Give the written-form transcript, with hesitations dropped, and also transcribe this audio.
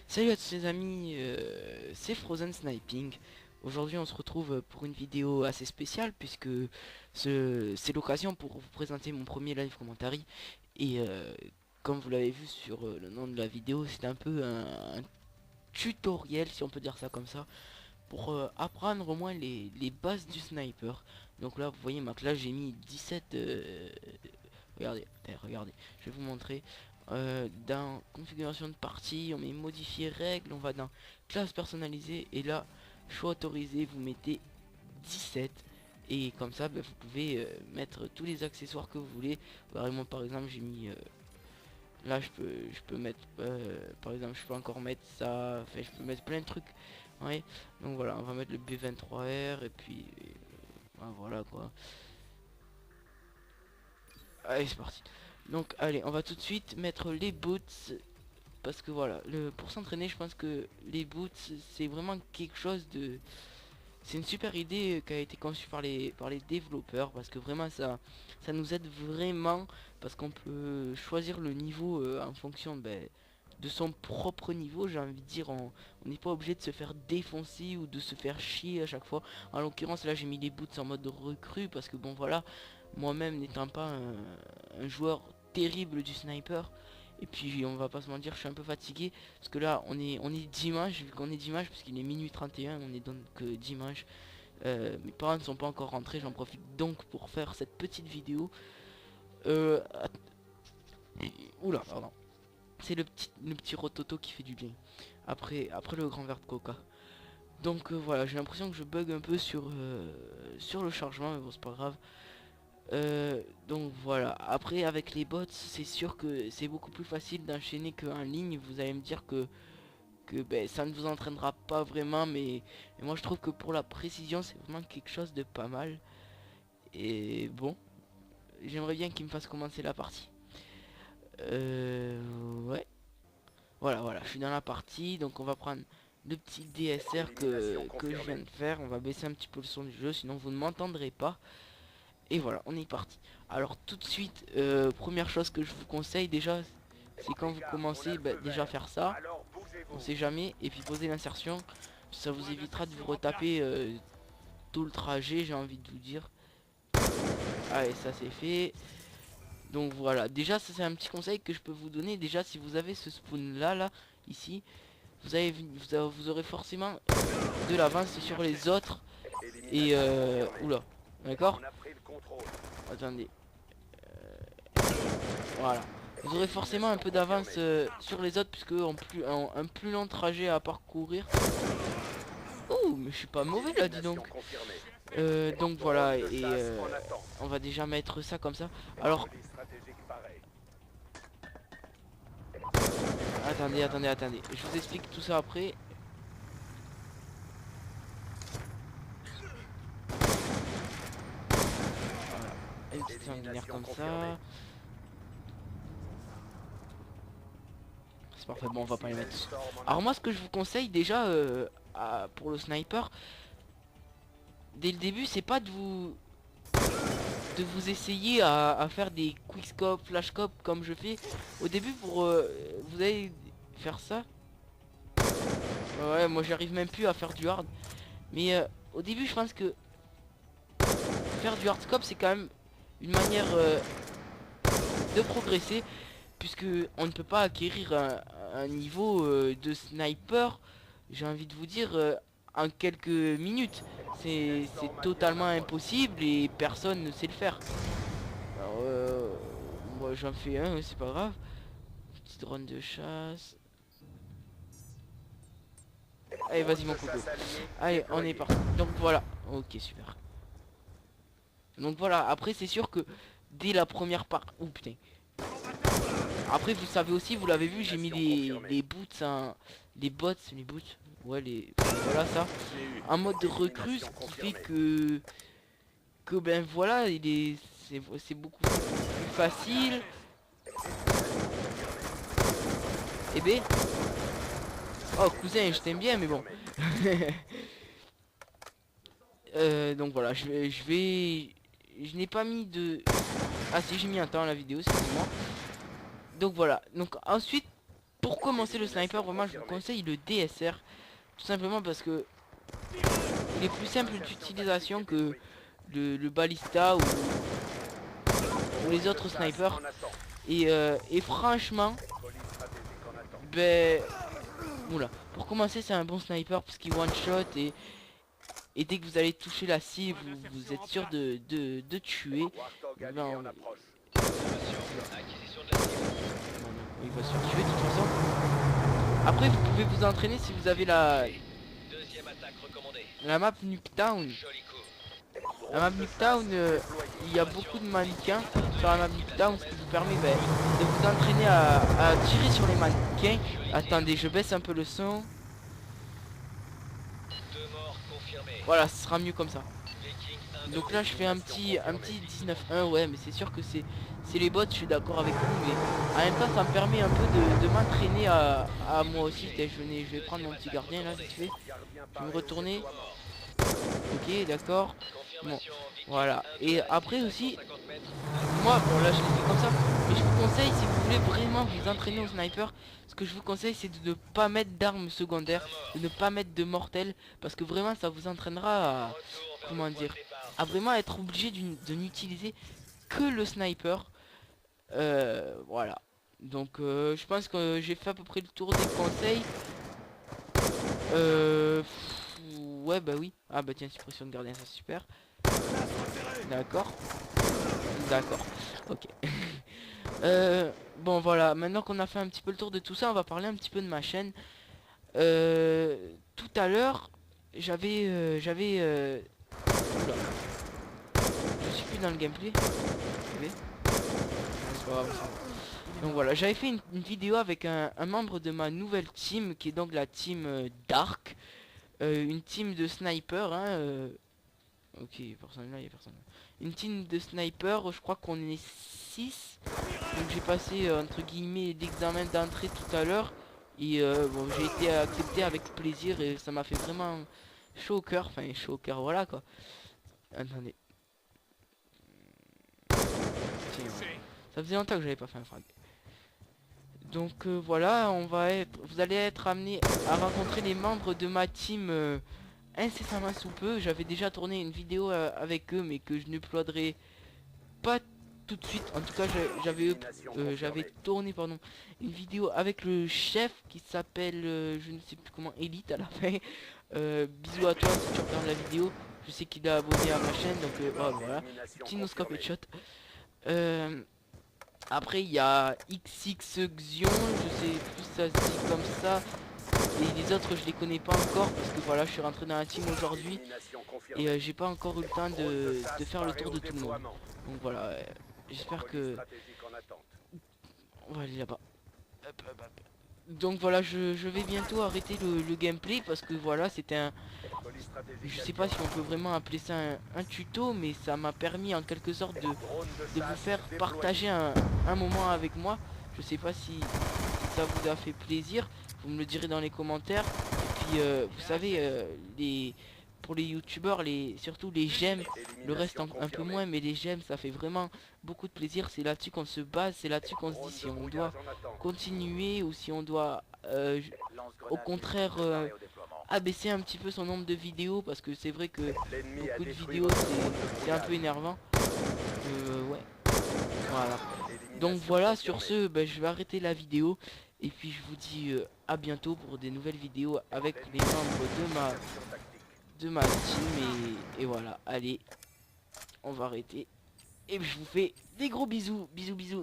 Salut à tous les amis, c'est Frozen Sniping. Aujourd'hui on se retrouve pour une vidéo assez spéciale puisque c'est l'occasion pour vous présenter mon premier live commentary. Et comme vous l'avez vu sur le nom de la vidéo, c'est un peu un tutoriel, si on peut dire ça comme ça, pour apprendre au moins les bases du sniper. Donc là vous voyez ma classe, j'ai mis 17... regardez, regardez, je vais vous montrer. Dans configuration de partie, on met modifier règles, on va dans classe personnalisée et là choix autorisé, vous mettez 17 et comme ça bah, vous pouvez mettre tous les accessoires que vous voulez. Moi par exemple j'ai mis là je peux mettre par exemple je peux encore mettre ça, enfin je peux mettre plein de trucs. Ouais, donc voilà, on va mettre le B23R et puis voilà quoi. Allez c'est parti. Donc allez, on va tout de suite mettre les boots. Parce que voilà, pour s'entraîner, je pense que les boots, c'est vraiment quelque chose de... C'est une super idée qui a été conçue par les développeurs. Parce que vraiment, ça nous aide vraiment. Parce qu'on peut choisir le niveau en fonction de son propre niveau. J'ai envie de dire, on n'est pas obligé de se faire défoncer ou de se faire chier à chaque fois. En l'occurrence, là, j'ai mis les boots en mode recrue. Parce que bon, voilà, moi-même n'étant pas un joueur terrible du sniper, et puis on va pas se mentir, je suis un peu fatigué parce que là on est dimanche, vu qu'on est dimanche parce qu'il est minuit 31, on est donc dimanche. Mes parents ne sont pas encore rentrés, j'en profite donc pour faire cette petite vidéo. Oula, pardon. C'est le petit rototo qui fait du bien. Après le grand verre de coca. Donc voilà, j'ai l'impression que je bug un peu sur le chargement, mais bon c'est pas grave. Donc voilà, après avec les bots c'est sûr que c'est beaucoup plus facile d'enchaîner qu'en ligne. Vous allez me dire que ben, ça ne vous entraînera pas vraiment, mais moi je trouve que pour la précision c'est vraiment quelque chose de pas mal. Et bon, j'aimerais bien qu'il me fasse commencer la partie. Ouais, voilà, je suis dans la partie, donc on va prendre le petit DSR que je viens de faire. On va baisser un petit peu le son du jeu, sinon vous ne m'entendrez pas. Et voilà, on est parti. Alors tout de suite, première chose que je vous conseille déjà, c'est quand vous commencez, bah, déjà faire ça, on sait jamais, et puis poser l'insertion, ça vous évitera de vous retaper tout le trajet, j'ai envie de vous dire. Allez, ça c'est fait. Donc voilà, déjà ça c'est un petit conseil que je peux vous donner. Déjà si vous avez ce spawn là, ici, vous aurez forcément de l'avance sur les autres. Et oula, d'accord. Attendez. Voilà. Vous aurez forcément un peu d'avance sur les autres puisque un plus long trajet à parcourir. Oh, mais je suis pas mauvais là, dis donc. Donc voilà, et on va déjà mettre ça comme ça. Alors, attendez. Je vous explique tout ça après. Voilà. Une petite sanguinaire comme ça. C'est parfait, bon, on va pas les mettre tous. Alors moi, ce que je vous conseille déjà pour le sniper, dès le début, c'est pas de vous essayer à faire des quickscope, flashcope comme je fais. Au début, vous allez faire ça. Ouais, moi j'arrive même plus à faire du hard. Mais au début, je pense que faire du hardscope, c'est quand même une manière de progresser. Puisque on ne peut pas acquérir un niveau de sniper, j'ai envie de vous dire, en quelques minutes. C'est totalement impossible et personne ne sait le faire. Alors, moi j'en fais un, c'est pas grave. Petit drone de chasse. Allez, vas-y mon coco. Allez, on est parti. Donc voilà. Ok, super. Donc voilà, après c'est sûr que dès la première part... Oh putain. Après vous savez aussi, vous l'avez vu, j'ai mis les boots, hein, les boots. Ouais, voilà ça. En mode de recrue, ce qui fait que ben voilà, c'est beaucoup plus facile. Et ben... Oh cousin, je t'aime bien mais bon. Donc voilà, je n'ai pas mis de... Ah si, j'ai mis un temps à la vidéo, c'est moi. Donc voilà, donc ensuite, pour commencer le sniper, vraiment je vous conseille le DSR. Tout simplement parce que il est plus simple d'utilisation que le ballista ou les autres snipers. Et franchement, ben, oula, pour commencer c'est un bon sniper parce qu'il one shot et dès que vous allez toucher la cible, vous êtes sûr de tuer. Ben, il va se faire tuer de toute façon. Après vous pouvez vous entraîner si vous avez la map Nuketown. La map Nuketown, il y a beaucoup de mannequins sur la map Nuketown, ce qui vous permet de vous entraîner à tirer sur les mannequins. Attendez, je baisse un peu le son. Voilà, ce sera mieux comme ça. Donc là je fais un petit 19-1, ouais, mais c'est sûr que c'est les bots, je suis d'accord avec vous, mais en même temps ça me permet un peu de m'entraîner à moi aussi. Je vais prendre mon petit gardien là vite fait. Je vais me retourner. Ok, d'accord. Bon, voilà. Et après aussi, moi, bon là je l'ai fait comme ça, mais je vous conseille, si vous voulez vraiment vous entraîner au sniper, ce que je vous conseille c'est de ne pas mettre d'armes secondaires, de ne pas mettre de mortel, parce que vraiment ça vous entraînera à, comment dire, à vraiment être obligé de n'utiliser que le sniper. Voilà. Donc je pense que j'ai fait à peu près le tour des conseils. Ouais bah oui. Ah bah tiens, suppression de gardien, ça c'est super. D'accord. D'accord. Ok. Bon voilà, maintenant qu'on a fait un petit peu le tour de tout ça, on va parler un petit peu de ma chaîne. Tout à l'heure, oula. Je suis plus dans le gameplay. Oui. C'est pas grave, ça. Donc voilà, j'avais fait une vidéo avec un membre de ma nouvelle team, qui est donc la team Dark. Une team de sniper, hein. Ok, personne là, il y a personne. Une team de sniper, je crois qu'on est 6. Donc j'ai passé entre guillemets l'examen d'entrée tout à l'heure. Et bon, j'ai été accepté avec plaisir et ça m'a fait vraiment chaud au cœur. Enfin, chaud au cœur, voilà quoi. Attendez. Tiens, ça faisait longtemps que j'avais pas fait un frag. Donc voilà, vous allez être amené à rencontrer les membres de ma team incessamment sous peu. J'avais déjà tourné une vidéo avec eux, mais que je n'uploaderai pas tout de suite. En tout cas, j'avais tourné pardon une vidéo avec le chef qui s'appelle je ne sais plus comment, Elite à la fin. Bisous à toi si tu regardes la vidéo. Je sais qu'il est abonné à ma chaîne, donc oh, voilà, petit noscope headshot. Après il y a XX Xion, je sais plus ça se dit comme ça. Et les autres je les connais pas encore parce que voilà, je suis rentré dans la team aujourd'hui et j'ai pas encore eu le temps de faire le tour de tout le monde. Donc voilà, j'espère que on va aller là-bas. Donc voilà, je vais bientôt arrêter le gameplay parce que voilà, c'était un, je sais pas si on peut vraiment appeler ça un tuto, mais ça m'a permis en quelque sorte de vous faire partager un moment avec moi. Je sais pas si ça vous a fait plaisir, vous me le direz dans les commentaires. Et puis vous savez, pour les youtubeurs, surtout les j'aime, le reste un peu moins, mais les j'aime ça fait vraiment beaucoup de plaisir. C'est là-dessus qu'on se base, c'est là-dessus qu'on se dit si on doit continuer ou si on doit au contraire abaisser un petit peu son nombre de vidéos, parce que c'est vrai que beaucoup de vidéos c'est un peu énervant. Ouais, voilà. Donc voilà, sur ce, je vais arrêter la vidéo et puis je vous dis à bientôt pour des nouvelles vidéos avec les membres de ma team et voilà, allez, on va arrêter et je vous fais des gros bisous, bisous bisous.